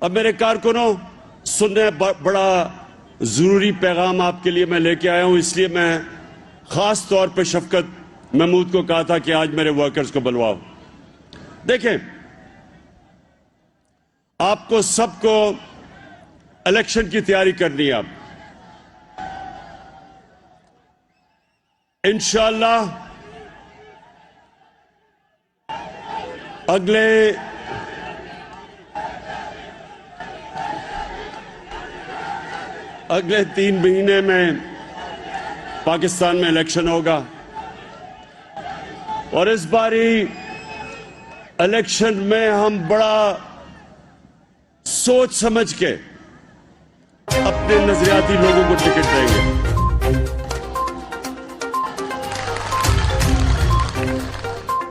अब मेरे कारकुनों, सुनने बड़ा जरूरी पैगाम आपके लिए मैं लेके आया हूं, इसलिए मैं खास तौर पे शफकत महमूद को कहा था कि आज मेरे वर्कर्स को बुलवाओ। देखें, आपको सबको इलेक्शन की तैयारी करनी है। अब इंशाअल्लाह अगले 3 महीने में पाकिस्तान में इलेक्शन होगा और इस बारी इलेक्शन में हम बड़ा सोच समझ के अपने नजरियाती लोगों को टिकट देंगे।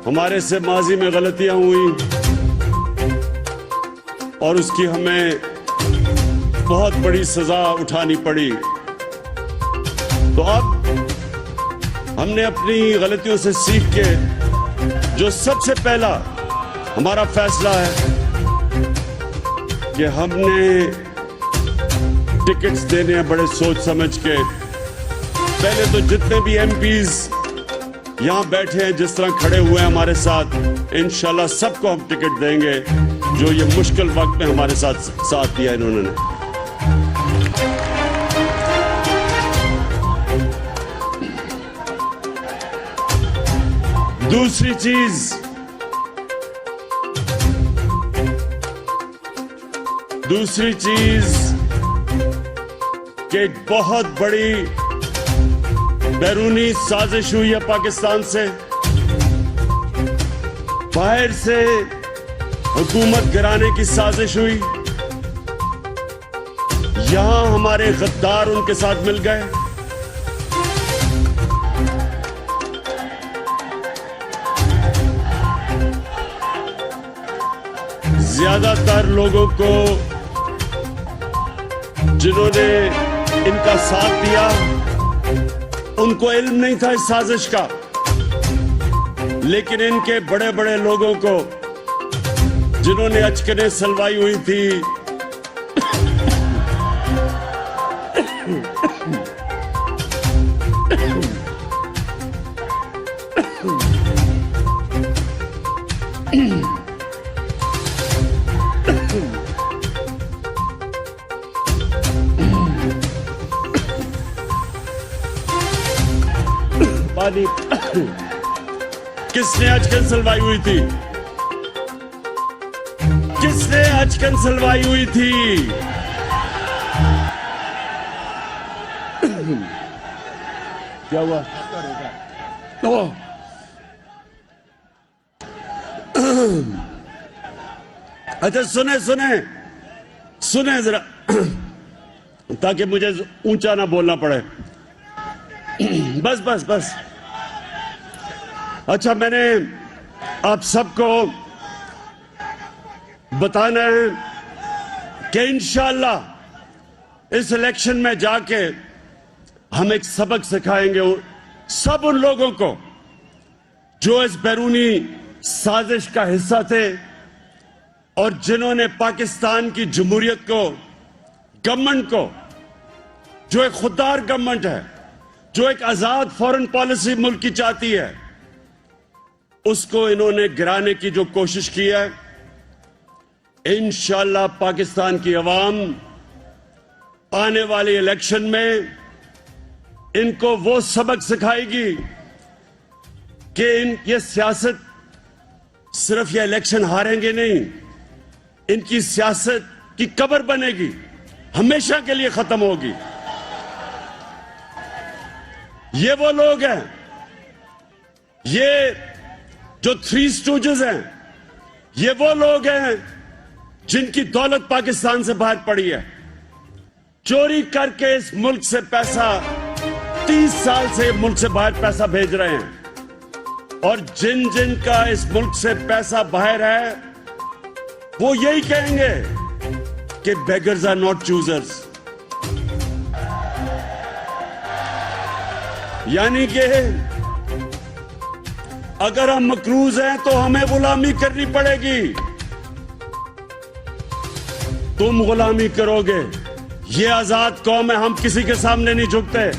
हमारे से माजी में गलतियां हुई और उसकी हमें बहुत बड़ी सजा उठानी पड़ी, तो अब हमने अपनी गलतियों से सीख के जो सबसे पहला हमारा फैसला है कि हमने टिकट्स देने हैं बड़े सोच समझ के। पहले तो जितने भी एमपीज यहां बैठे हैं, जिस तरह खड़े हुए हैं हमारे साथ, इंशाल्लाह सबको हम टिकट देंगे जो ये मुश्किल वक्त में हमारे साथ दिया इन्होंने। दूसरी चीज कि एक बहुत बड़ी बैरूनी साजिश हुई है पाकिस्तान से, बाहर से हुकूमत गिराने की साजिश हुई। यहां हमारे गद्दार उनके साथ मिल गए। ज्यादातर लोगों को जिन्होंने इनका साथ दिया उनको इल्म नहीं था इस साजिश का, लेकिन इनके बड़े बड़े लोगों को जिन्होंने अचकने सलवाई हुई थी, किसने अचकन सलवाई हुई थी? किसने अचकन सलवाई हुई थी? क्या हुआ? अच्छा सुने जरा, ताकि मुझे ऊंचा ना बोलना पड़े। बस। अच्छा, मैंने आप सबको बताना है कि इंशाअल्लाह इस इलेक्शन में जाके हम एक सबक सिखाएंगे सब उन लोगों को जो इस बैरूनी साजिश का हिस्सा थे और जिन्होंने पाकिस्तान की जमहूरियत को, गवर्नमेंट को, जो एक खुददार गवर्नमेंट है, जो एक आजाद फॉरेन पॉलिसी मुल्क की चाहती है, उसको इन्होंने गिराने की जो कोशिश की है। इंशाअल्लाह पाकिस्तान की अवाम आने वाले इलेक्शन में इनको वो सबक सिखाएगी कि ये सियासत सिर्फ ये इलेक्शन हारेंगे नहीं, इनकी सियासत की कब्र बनेगी, हमेशा के लिए खत्म होगी। ये वो लोग हैं, ये जो 3 स्टूजेस हैं, ये वो लोग हैं जिनकी दौलत पाकिस्तान से बाहर पड़ी है, चोरी करके इस मुल्क से पैसा, 30 साल से मुल्क से बाहर पैसा भेज रहे हैं। और जिन का इस मुल्क से पैसा बाहर है, वो यही कहेंगे कि बेगर्स आर नॉट चूजर्स, यानी कि अगर हम मकरूज हैं तो हमें गुलामी करनी पड़ेगी। तुम गुलामी करोगे। ये आजाद कौम है, हम किसी के सामने नहीं झुकते।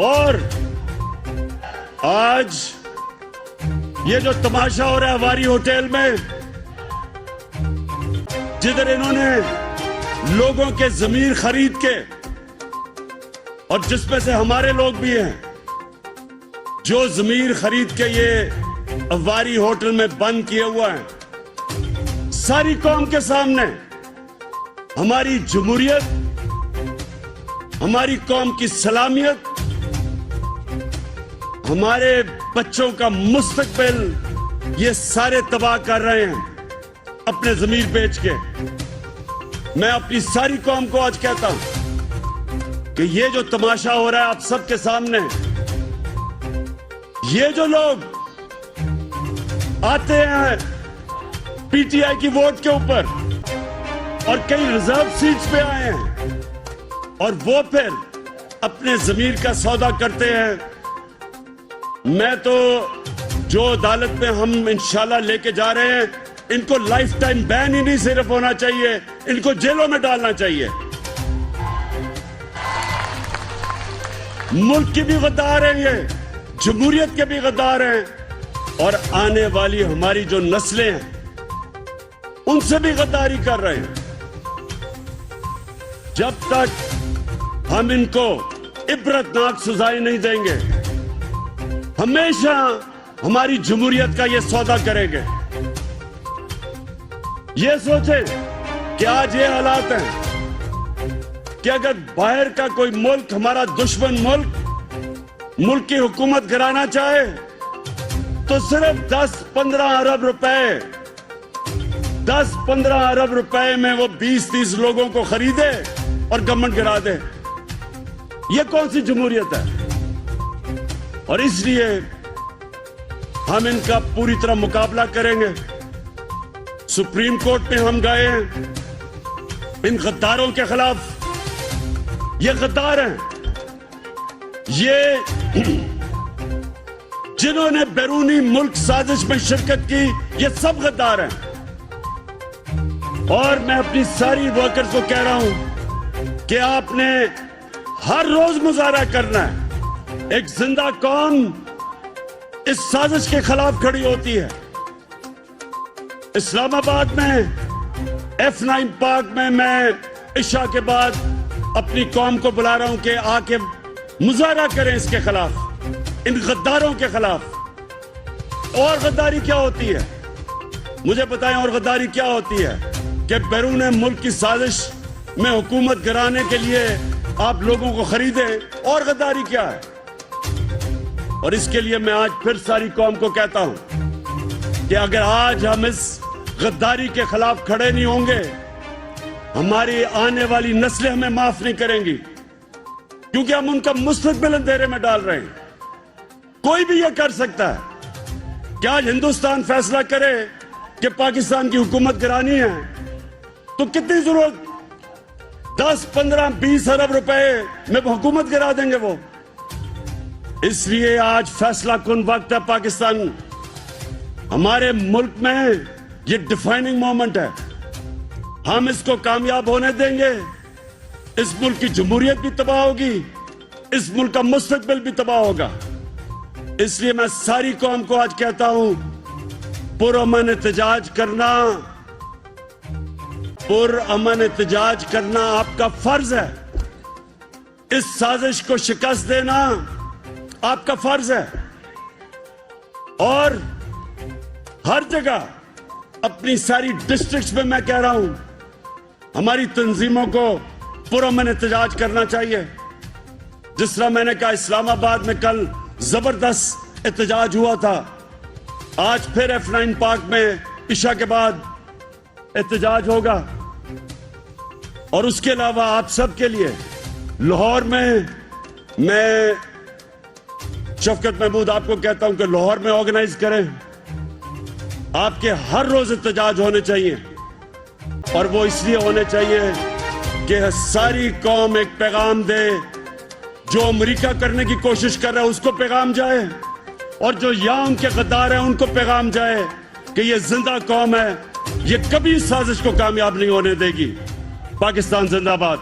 और आज ये जो तमाशा हो रहा है हवारी होटल में, जिधर इन्होंने लोगों के जमीर खरीद के, और जिसमें से हमारे लोग भी हैं, जो जमीर खरीद के ये अवारी होटल में बंद किए हुआ है, सारी कौम के सामने हमारी जमहूरियत, हमारी कौम की सलामियत, हमारे बच्चों का मुस्तकबिल ये सारे तबाह कर रहे हैं अपने जमीर बेच के। मैं अपनी सारी कौम को आज कहता हूं कि ये जो तमाशा हो रहा है आप सबके सामने, ये जो लोग आते हैं पीटीआई की वोट के ऊपर और कई रिजर्व सीट्स पे आए हैं और वो फिर अपने जमीर का सौदा करते हैं, मैं तो जो अदालत में हम इंशाल्लाह लेके जा रहे हैं, इनको लाइफ टाइम बैन ही नहीं सिर्फ होना चाहिए, इनको जेलों में डालना चाहिए। मुल्क की भी गद्दार हैं ये, जमहूरियत के भी गद्दार हैं, और आने वाली हमारी जो नस्लें हैं उनसे भी गद्दारी कर रहे हैं। जब तक हम इनको इबरतनाक सजाएं नहीं देंगे, हमेशा हमारी जमहूरियत का ये सौदा करेंगे। ये सोचें कि आज ये हालात हैं कि अगर बाहर का कोई मुल्क, हमारा दुश्मन मुल्क की हुकूमत कराना चाहे तो सिर्फ 10-15 अरब रुपए, 10-15 अरब रुपए में वो 20-30 लोगों को खरीदे और गवर्नमेंट गिरा दे। ये कौन सी जमहूरियत है? और इसलिए हम इनका पूरी तरह मुकाबला करेंगे। सुप्रीम कोर्ट में हम गए हैं इन गद्दारों के खिलाफ। ये गद्दार हैं, ये जिन्होंने बैरूनी मुल्क साजिश में शिरकत की, ये सब गद्दार हैं। और मैं अपनी सारी वर्कर्स को कह रहा हूं कि आपने हर रोज मुजाहरा करना है। एक जिंदा कौम इस साजिश के खिलाफ खड़ी होती है। इस्लामाबाद में F9 पार्क में मैं इशा के बाद अपनी कौम को बुला रहा हूं कि आके मुजाहरा करें इसके खिलाफ, इन गद्दारों के खिलाफ। और गद्दारी क्या होती है मुझे बताएं, और गद्दारी क्या होती है कि बैरून मुल्क की साजिश में हुकूमत गिराने के लिए आप लोगों को खरीदें, और गद्दारी क्या है? और इसके लिए मैं आज फिर सारी कौम को कहता हूं कि अगर आज हम इस गद्दारी के खिलाफ खड़े नहीं होंगे, हमारी आने वाली नस्लें हमें माफ नहीं करेंगी, क्योंकि हम उनका मुस्तकबिल अंधेरे में डाल रहे हैं। कोई भी यह कर सकता है कि आज हिंदुस्तान फैसला करे कि पाकिस्तान की हुकूमत गिरानी है, तो कितनी जरूरत, 10-15-20 अरब रुपए में हुकूमत गिरा देंगे वो। इसलिए आज फैसला कुन वक्त है पाकिस्तान, हमारे मुल्क में ये डिफाइनिंग मोमेंट है। हम इसको कामयाब होने देंगे, इस मुल्क की जमहूरियत भी तबाह होगी, इस मुल्क का मुस्तकबिल भी तबाह होगा। इसलिए मैं सारी कौम को आज कहता हूं, पुरअमन एहतजाज करना आपका फर्ज है। इस साजिश को शिकस्त देना आपका फर्ज है। और हर जगह अपनी सारी डिस्ट्रिक्ट्स में मैं कह रहा हूं, हमारी तंजीमों को पुरअमन एहतजाज करना चाहिए। जिस तरह मैंने कहा इस्लामाबाद में कल जबरदस्त एहतजाज हुआ था, आज फिर F9 पार्क में इशा के बाद एहतजाज होगा। और उसके अलावा आप सबके लिए लाहौर में मैं शफकत महमूद आपको कहता हूं कि लाहौर में ऑर्गेनाइज करें। आपके हर रोज एहतजाज होने चाहिए, और वो इसलिए होने चाहिए कि सारी कौम एक पैगाम दे, जो अमेरिका करने की कोशिश कर रहा है उसको पैगाम जाए, और जो यहाँ उनके गद्दार हैं उनको पैगाम जाए कि ये जिंदा कौम है, ये कभी इस साजिश को कामयाब नहीं होने देगी। पाकिस्तान जिंदाबाद।